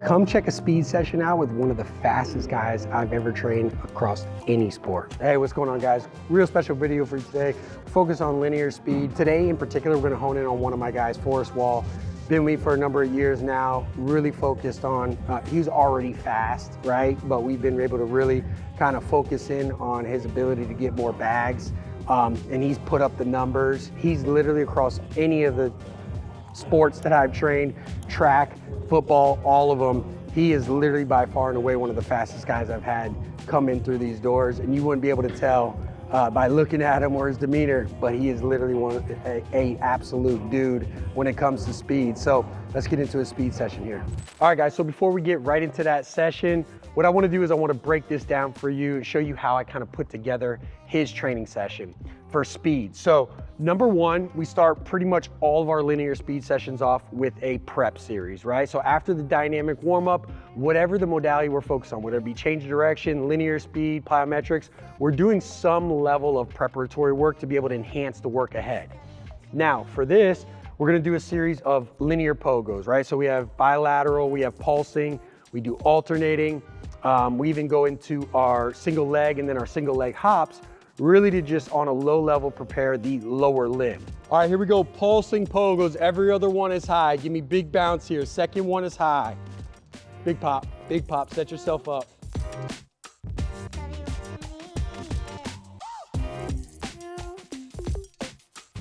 Come check a speed session out with one of the fastest guys I've ever trained across any sport. Hey, what's going on, guys? Real special video for you today. Focus on linear speed. Today in particular, we're gonna hone in on one of my guys, Forrest Wall. Been with me for a number of years now, really focused on, he's already fast, right? But we've been able to really kind of focus in on his ability to get more bags. And he's put up the numbers. He's literally across any of the sports that I've trained, track, football, all of them. He is literally by far and away one of the fastest guys I've had come in through these doors. And you wouldn't be able to tell by looking at him or his demeanor, but he is literally a absolute dude when it comes to speed. So let's get into a speed session here. All right, guys, so before we get right into that session, what I wanna do is I wanna break this down for you and show you how I kind of put together his training session for speed. So number one, we start pretty much all of our linear speed sessions off with a prep series, right? So after the dynamic warm-up, whatever the modality we're focused on, whether it be change of direction, linear speed, plyometrics, we're doing some level of preparatory work to be able to enhance the work ahead. Now, for this, we're gonna do a series of linear pogos, right? So we have bilateral, we have pulsing, we do alternating, we even go into our single leg and then our single leg hops, really to just on a low level prepare the lower limb. All right, here we go, pulsing pogos. Every other one is high. Give me big bounce here. Second one is high. Big pop, set yourself up.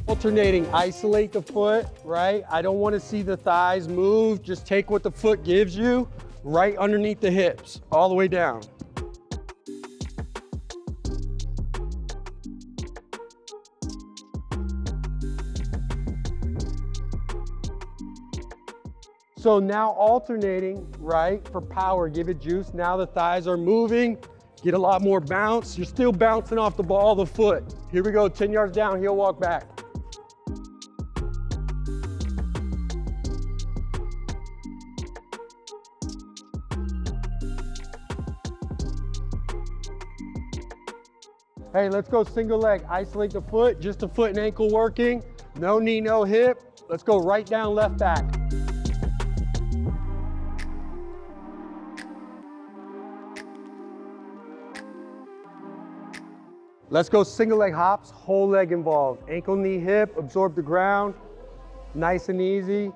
Alternating, isolate the foot, right? I don't want to see the thighs move. Just take what the foot gives you right underneath the hips, all the way down. So now alternating, right, for power, give it juice. Now the thighs are moving, get a lot more bounce. You're still bouncing off the ball of the foot. Here we go, 10 yards down, heel walk back. Hey, let's go single leg, isolate the foot, just the foot and ankle working. No knee, no hip. Let's go right down, left back. Let's go single leg hops, whole leg involved. Ankle, knee, hip, absorb the ground. Nice and easy.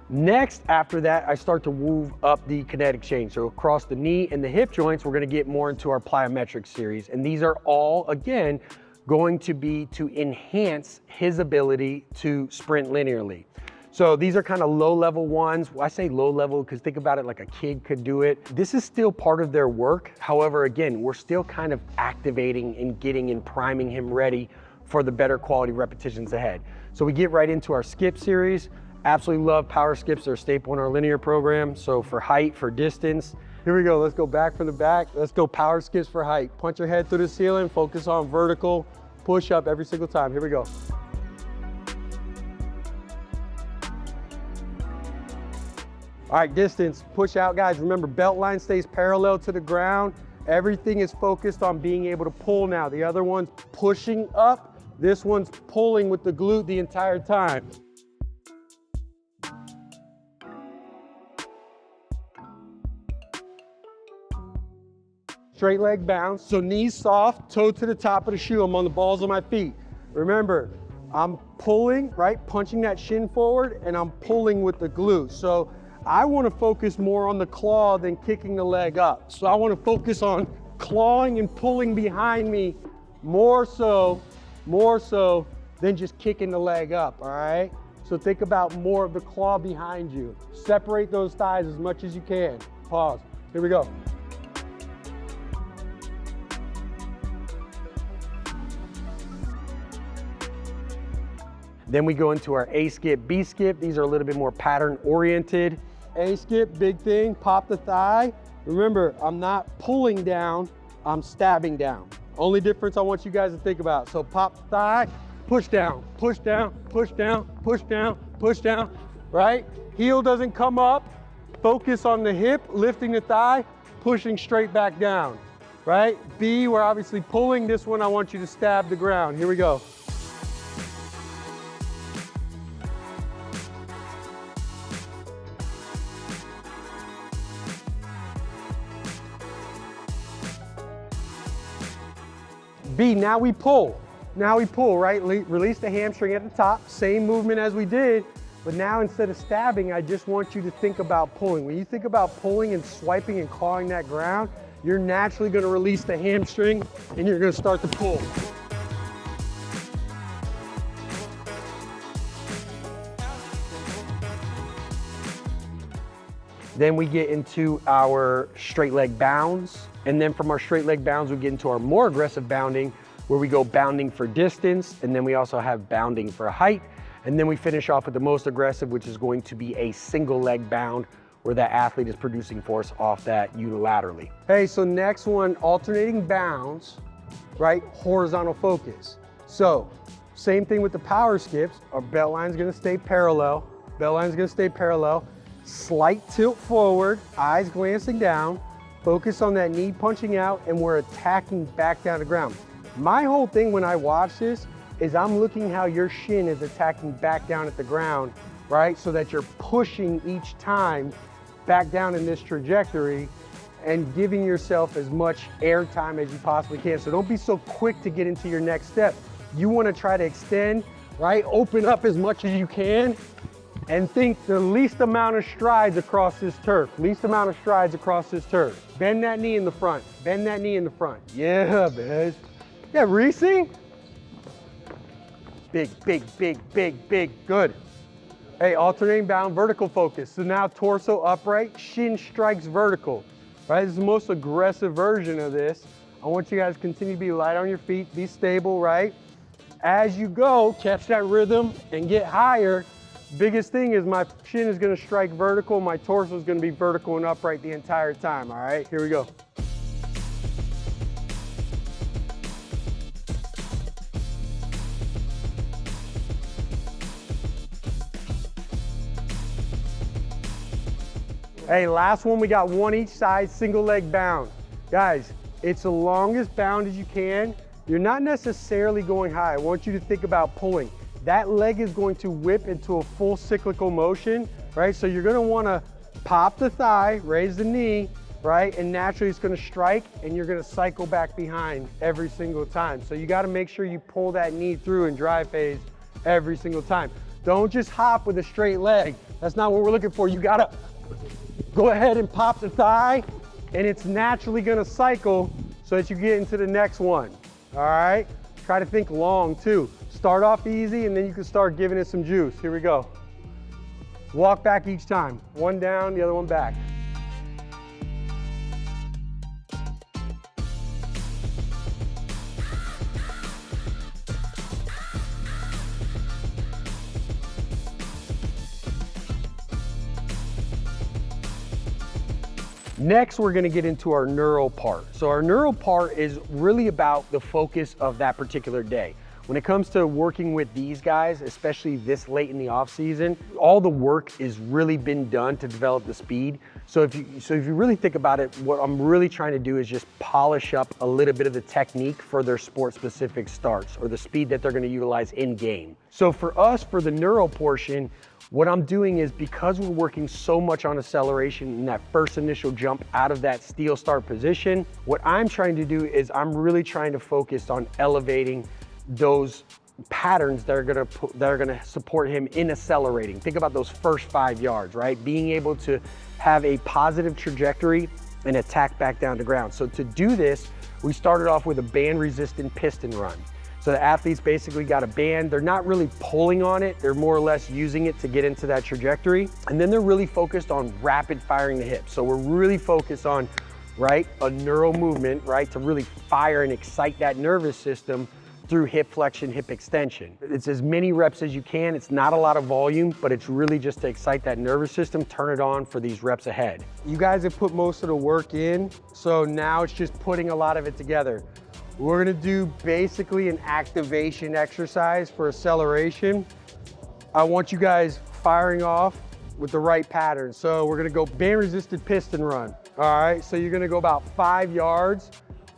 Next, after that, I start to move up the kinetic chain. So across the knee and the hip joints, we're gonna get more into our plyometric series. And these are all, again, going to be to enhance his ability to sprint linearly. So these are kind of low level ones. I say low level because think about it like a kid could do it. This is still part of their work. However, again, we're still kind of activating and getting and priming him ready for the better quality repetitions ahead. So we get right into our skip series. Absolutely love power skips. They're a staple in our linear program. So for height, for distance, here we go. Let's go back from the back. Let's go power skips for height. Punch your head through the ceiling, focus on vertical, push up every single time. Here we go. All right, distance, push out, guys. Remember, belt line stays parallel to the ground. Everything is focused on being able to pull now. The other one's pushing up. This one's pulling with the glute the entire time. Straight leg bounce, so knees soft, toe to the top of the shoe. I'm on the balls of my feet. Remember, I'm pulling, right? Punching that shin forward, and I'm pulling with the glute. So I want to focus more on the claw than kicking the leg up. So I want to focus on clawing and pulling behind me more so than just kicking the leg up, all right? So think about more of the claw behind you. Separate those thighs as much as you can. Pause. Here we go. Then we go into our A skip, B skip. These are a little bit more pattern oriented. A skip, big thing, pop the thigh. Remember, I'm not pulling down, I'm stabbing down. Only difference I want you guys to think about. So pop the thigh, push down, push down, push down, push down, push down, right? Heel doesn't come up. Focus on the hip, lifting the thigh, pushing straight back down. right? B, we're obviously pulling. This one, I want you to stab the ground. Here we go. B, now we pull. Now we pull, right? Release the hamstring at the top, same movement as we did, but now instead of stabbing, I just want you to think about pulling. When you think about pulling and swiping and clawing that ground, you're naturally gonna release the hamstring and you're gonna start to pull. Then we get into our straight leg bounds. And then from our straight leg bounds, we get into our more aggressive bounding, where we go bounding for distance. And then we also have bounding for height. And then we finish off with the most aggressive, which is going to be a single leg bound, where that athlete is producing force off that unilaterally. Hey, so next one, alternating bounds, right? Horizontal focus. So same thing with the power skips. Our belt line's gonna stay parallel. Belt line's gonna stay parallel. Slight tilt forward, eyes glancing down. Focus on that knee punching out, and we're attacking back down to ground. My whole thing when I watch this is I'm looking how your shin is attacking back down at the ground, right? So that you're pushing each time back down in this trajectory and giving yourself as much air time as you possibly can. So don't be so quick to get into your next step. You wanna try to extend, right? Open up as much as you can and think the least amount of strides across this turf. Least amount of strides across this turf. Bend that knee in the front. Bend that knee in the front. Yeah, Bez. Yeah, Reese. Big, big, big, big, big. Good. Hey, alternating bound, vertical focus. So now torso upright, shin strikes vertical. Right, this is the most aggressive version of this. I want you guys to continue to be light on your feet, be stable, right? As you go, catch that rhythm and get higher. Biggest thing is my shin is gonna strike vertical, my torso is gonna be vertical and upright the entire time, all right? Here we go. Hey, last one, we got one each side, single leg bound. Guys, it's the longest bound as you can. You're not necessarily going high. I want you to think about pulling. That leg is going to whip into a full cyclical motion, right? So you're gonna wanna pop the thigh, raise the knee, right? And naturally it's gonna strike and you're gonna cycle back behind every single time. So you gotta make sure you pull that knee through in drive phase every single time. Don't just hop with a straight leg. That's not what we're looking for. You gotta go ahead and pop the thigh and it's naturally gonna cycle so that you get into the next one, all right? Try to think long too. Start off easy and then you can start giving it some juice. Here we go. Walk back each time. One down, the other one back. Next, we're gonna get into our neural part. So our neural part is really about the focus of that particular day. When it comes to working with these guys, especially this late in the off season, all the work is really been done to develop the speed. So if you really think about it, what I'm really trying to do is just polish up a little bit of the technique for their sport specific starts or the speed that they're gonna utilize in game. So for us, for the neural portion, what I'm doing is, because we're working so much on acceleration in that first initial jump out of that steel start position, what I'm trying to do is I'm really trying to focus on elevating those patterns that are gonna support him in accelerating. Think about those first 5 yards, right? Being able to have a positive trajectory and attack back down to ground. So to do this, we started off with a band resistant piston run. So the athletes basically got a band. They're not really pulling on it. They're more or less using it to get into that trajectory. And then they're really focused on rapid firing the hips. So we're really focused on, right, a neural movement, right, to really fire and excite that nervous system through hip flexion, hip extension. It's as many reps as you can. It's not a lot of volume, but it's really just to excite that nervous system, turn it on for these reps ahead. You guys have put most of the work in, so now it's just putting a lot of it together. We're gonna do basically an activation exercise for acceleration. I want you guys firing off with the right pattern. So we're gonna go band resisted piston run. All right, so you're gonna go about 5 yards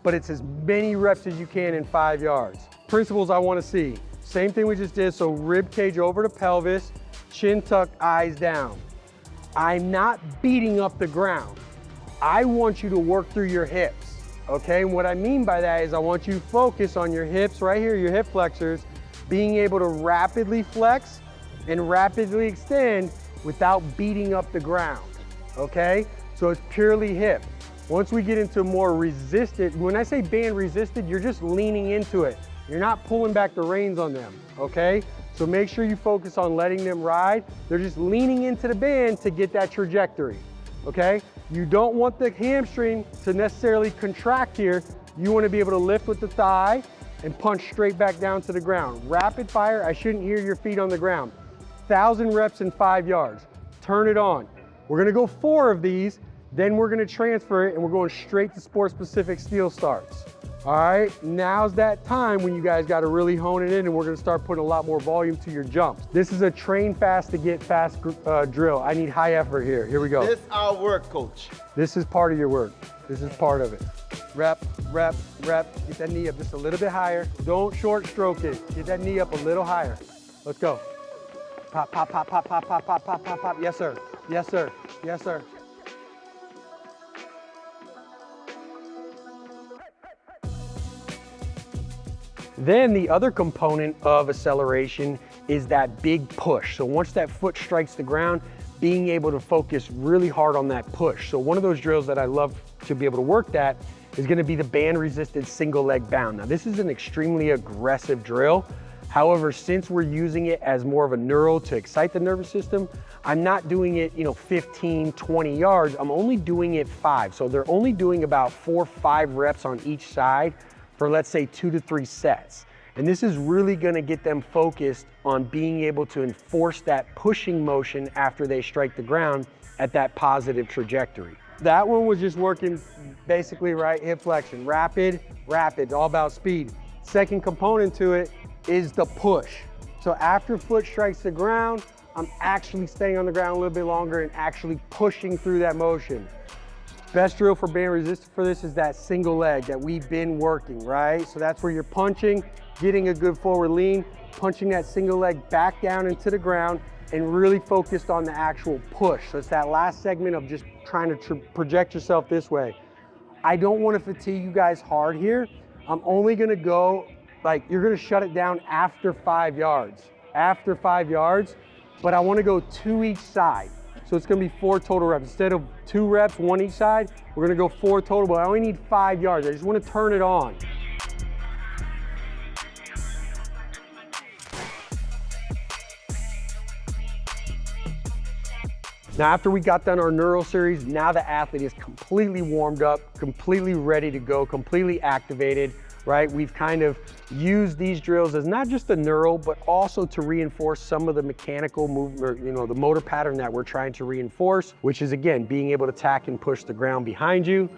but it's as many reps as you can in 5 yards. Principles I want to see. Same thing we just did, so rib cage over to pelvis, chin tuck, eyes down. I'm not beating up the ground. I want you to work through your hips, okay? And what I mean by that is I want you to focus on your hips right here, your hip flexors, being able to rapidly flex and rapidly extend without beating up the ground, okay? So it's purely hip. Once we get into more resisted, when I say band resisted, you're just leaning into it. You're not pulling back the reins on them, okay? So make sure you focus on letting them ride. They're just leaning into the band to get that trajectory, okay? You don't want the hamstring to necessarily contract here. You want to be able to lift with the thigh and punch straight back down to the ground. Rapid fire, I shouldn't hear your feet on the ground. 1,000 reps in 5 yards. Turn it on. We're gonna go 4 of these, then we're gonna transfer it and we're going straight to sport-specific steel starts. All right, now's that time when you guys gotta really hone it in and we're gonna start putting a lot more volume to your jumps. This is a train fast to get fast drill. I need high effort here. Here we go. This our work, coach. This is part of your work. This is part of it. Rep, rep, rep. Get that knee up just a little bit higher. Don't short stroke it. Get that knee up a little higher. Let's go. Pop, pop, pop, pop, pop, pop, pop, pop, pop, pop. Yes, sir. Yes, sir. Yes, sir. Then the other component of acceleration is that big push. So once that foot strikes the ground, being able to focus really hard on that push. So one of those drills that I love to be able to work that is gonna be the band resisted single leg bound. Now this is an extremely aggressive drill. However, since we're using it as more of a neural to excite the nervous system, I'm not doing it, 15, 20 yards. I'm only doing it 5. So they're only doing about 4 or 5 reps on each side for, let's say, 2 to 3 sets. And this is really gonna get them focused on being able to enforce that pushing motion after they strike the ground at that positive trajectory. That one was just working basically right hip flexion, rapid, all about speed. Second component to it is the push. So after foot strikes the ground, I'm actually staying on the ground a little bit longer and actually pushing through that motion. Best drill for band resistant for this is that single leg that we've been working, right? So that's where you're punching, getting a good forward lean, punching that single leg back down into the ground and really focused on the actual push. So it's that last segment of just trying to project yourself this way. I don't want to fatigue you guys hard here. I'm only gonna go, you're gonna shut it down after 5 yards. After 5 yards, but I wanna go 2 each side. So it's gonna be 4 total reps. Instead of 2 reps, 1 each side, we're gonna go 4 total, but I only need 5 yards. I just wanna turn it on. Now, after we got done our neural series, now the athlete is completely warmed up, completely ready to go, completely activated, right? We've kind of used these drills as not just a neural, but also to reinforce some of the mechanical movement, the motor pattern that we're trying to reinforce, which is, again, being able to tack and push the ground behind you.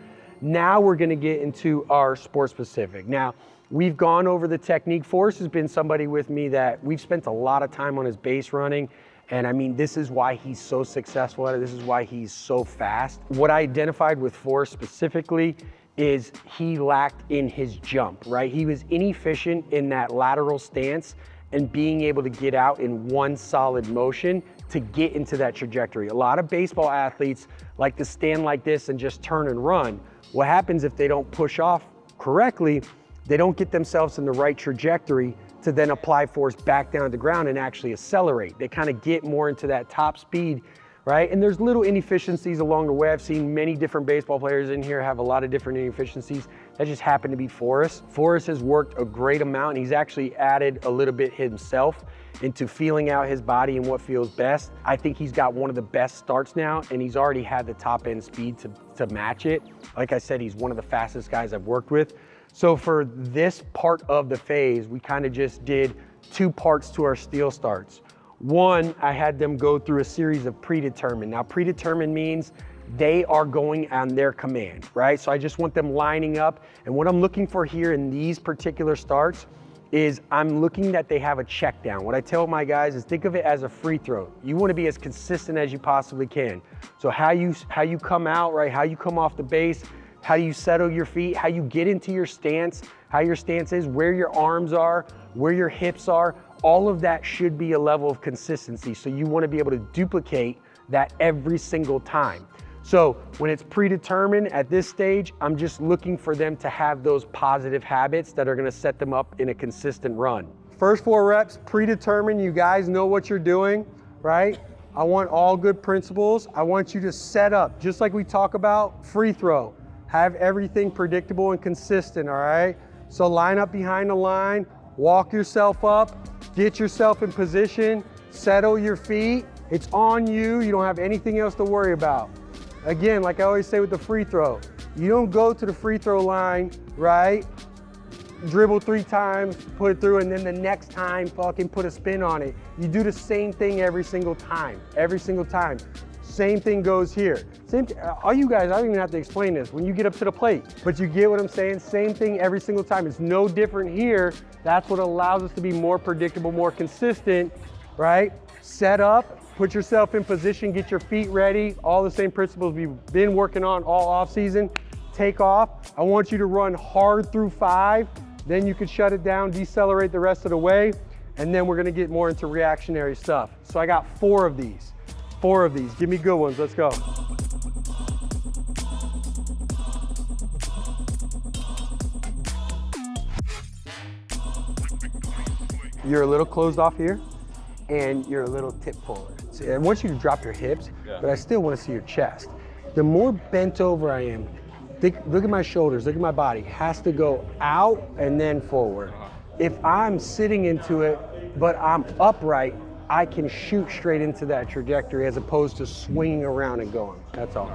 Now we're gonna get into our sport specific. Now, we've gone over the technique. Forrest has been somebody with me that we've spent a lot of time on his base running. And I mean, this is why he's so successful at it. This is why he's so fast. What I identified with Forrest specifically is he lacked in his jump, right? He was inefficient in that lateral stance and being able to get out in one solid motion to get into that trajectory. A lot of baseball athletes like to stand like this and just turn and run. What happens if they don't push off correctly, they don't get themselves in the right trajectory to then apply force back down to the ground and actually accelerate. They kind of get more into that top speed, right? And there's little inefficiencies along the way. I've seen many different baseball players in here have a lot of different inefficiencies. That just happened to be Forrest. Forrest has worked a great amount and he's actually added a little bit himself into feeling out his body and what feels best. I think he's got one of the best starts now and he's already had the top end speed to match it. Like I said, he's one of the fastest guys I've worked with. So for this part of the phase, we kind of just did 2 parts to our steel starts. One, I had them go through a series of predetermined. Now, predetermined means they are going on their command, right? So I just want them lining up. And what I'm looking for here in these particular starts is I'm looking that they have a check down. What I tell my guys is think of it as a free throw. You want to be as consistent as you possibly can. So how you come out, right? How you come off the base, how you settle your feet, how you get into your stance, how your stance is, where your arms are, where your hips are. All of that should be a level of consistency. So you want to be able to duplicate that every single time. So when it's predetermined at this stage, I'm just looking for them to have those positive habits that are going to set them up in a consistent run. First 4 reps, predetermined. You guys know what you're doing, right? I want all good principles. I want you to set up, just like we talk about free throw. Have everything predictable and consistent, all right? So line up behind the line, walk yourself up, get yourself in position, settle your feet. It's on you. You don't have anything else to worry about. Again, like I always say with the free throw, you don't go to the free throw line, right? Dribble 3 times, put it through, and then the next time fucking put a spin on it. You do the same thing every single time, Same thing goes here. All you guys, I don't even have to explain this when you get up to the plate, but you get what I'm saying? Same thing every single time. It's no different here. That's what allows us to be more predictable, more consistent, right? Set up, put yourself in position, get your feet ready. All the same principles we've been working on all off season. Take off. I want you to run hard through 5. Then you can shut it down, decelerate the rest of the way. And then we're gonna get more into reactionary stuff. So I got 4 of these. 4 of these. Give me good ones. Let's go. You're a little closed off here, and you're a little tip puller. So I want you to drop your hips, but I still want to see your chest. The more bent over I am, look at my shoulders, look at my body. Has to go out and then forward. If I'm sitting into it, but I'm upright, I can shoot straight into that trajectory as opposed to swinging around and going. That's all.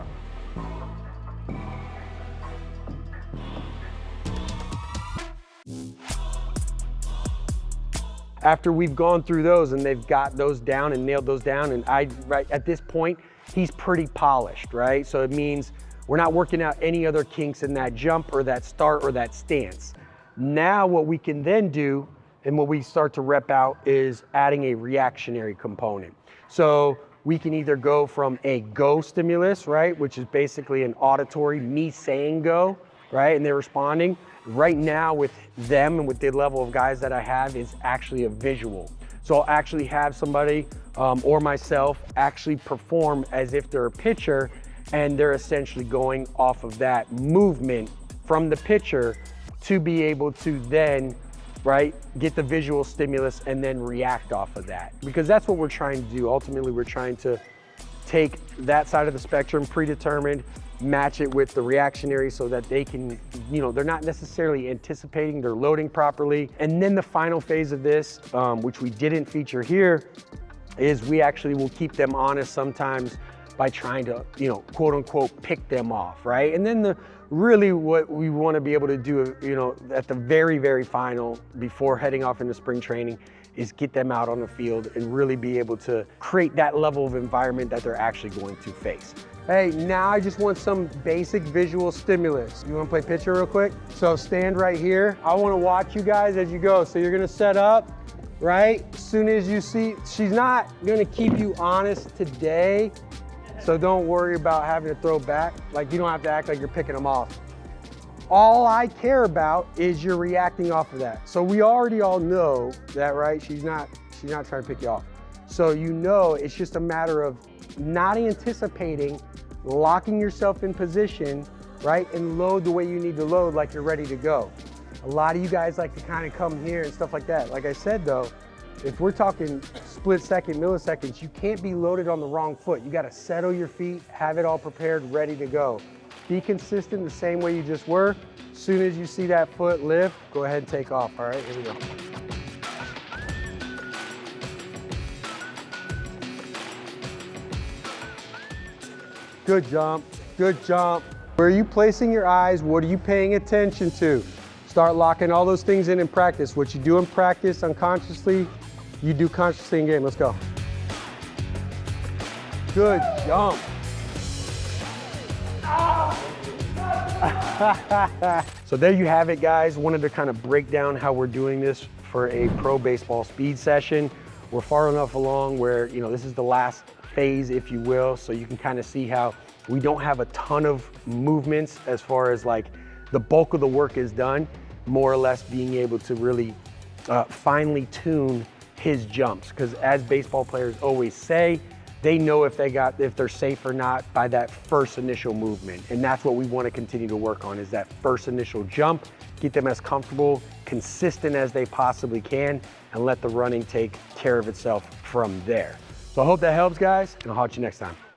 After we've gone through those and they've got those down and nailed those down, and right at this point, he's pretty polished, right? So it means we're not working out any other kinks in that jump or that start or that stance. Now what we can then do and what we start to rep out is adding a reactionary component. So we can either go from a go stimulus, right? Which is basically an auditory, me saying go, right? And they're responding. Right now with them and with the level of guys that I have is actually a visual. So I'll actually have somebody or myself actually perform as if they're a pitcher, and they're essentially going off of that movement from the pitcher to be able to then, right, get the visual stimulus and then react off of that. Because that's what we're trying to do. Ultimately, we're trying to take that side of the spectrum, predetermined, match it with the reactionary so that they can, they're not necessarily anticipating, they're loading properly. And then the final phase of this, which we didn't feature here, is we actually will keep them honest sometimes by trying to, quote unquote, pick them off, right? And then really what we want to be able to do, at the very, very final, before heading off into spring training, is get them out on the field and really be able to create that level of environment that they're actually going to face. Hey, now I just want some basic visual stimulus. You want to play pitcher real quick? So stand right here. I want to watch you guys as you go. So you're going to set up, right? As soon as you see, she's not going to keep you honest today. So don't worry about having to throw back. Like, you don't have to act like you're picking them off. All I care about is you're reacting off of that. So we already all know that, right? She's not trying to pick you off. So it's just a matter of not anticipating, locking yourself in position, right? And load the way you need to load, like you're ready to go. A lot of you guys like to kind of come here and stuff like that. Like I said though, if we're talking split second, milliseconds, you can't be loaded on the wrong foot. You got to settle your feet, have it all prepared, ready to go. Be consistent the same way you just were. As soon as you see that foot lift, go ahead and take off. All right, here we go. Good jump, good jump. Where are you placing your eyes? What are you paying attention to? Start locking all those things in practice. What you do in practice unconsciously, you do consciously in game. Let's go. Good jump. So there you have it, guys. Wanted to kind of break down how we're doing this for a pro baseball speed session. We're far enough along where, this is the last phase, if you will, so you can kind of see how We don't have a ton of movements as far as like the bulk of the work is done, more or less being able to really finely tune his jumps. Because as baseball players always say, they know if they're safe or not by that first initial movement. And that's what we want to continue to work on, is that first initial jump, get them as comfortable, consistent as they possibly can, and let the running take care of itself from there. So I hope that helps, guys, and I'll talk to you next time.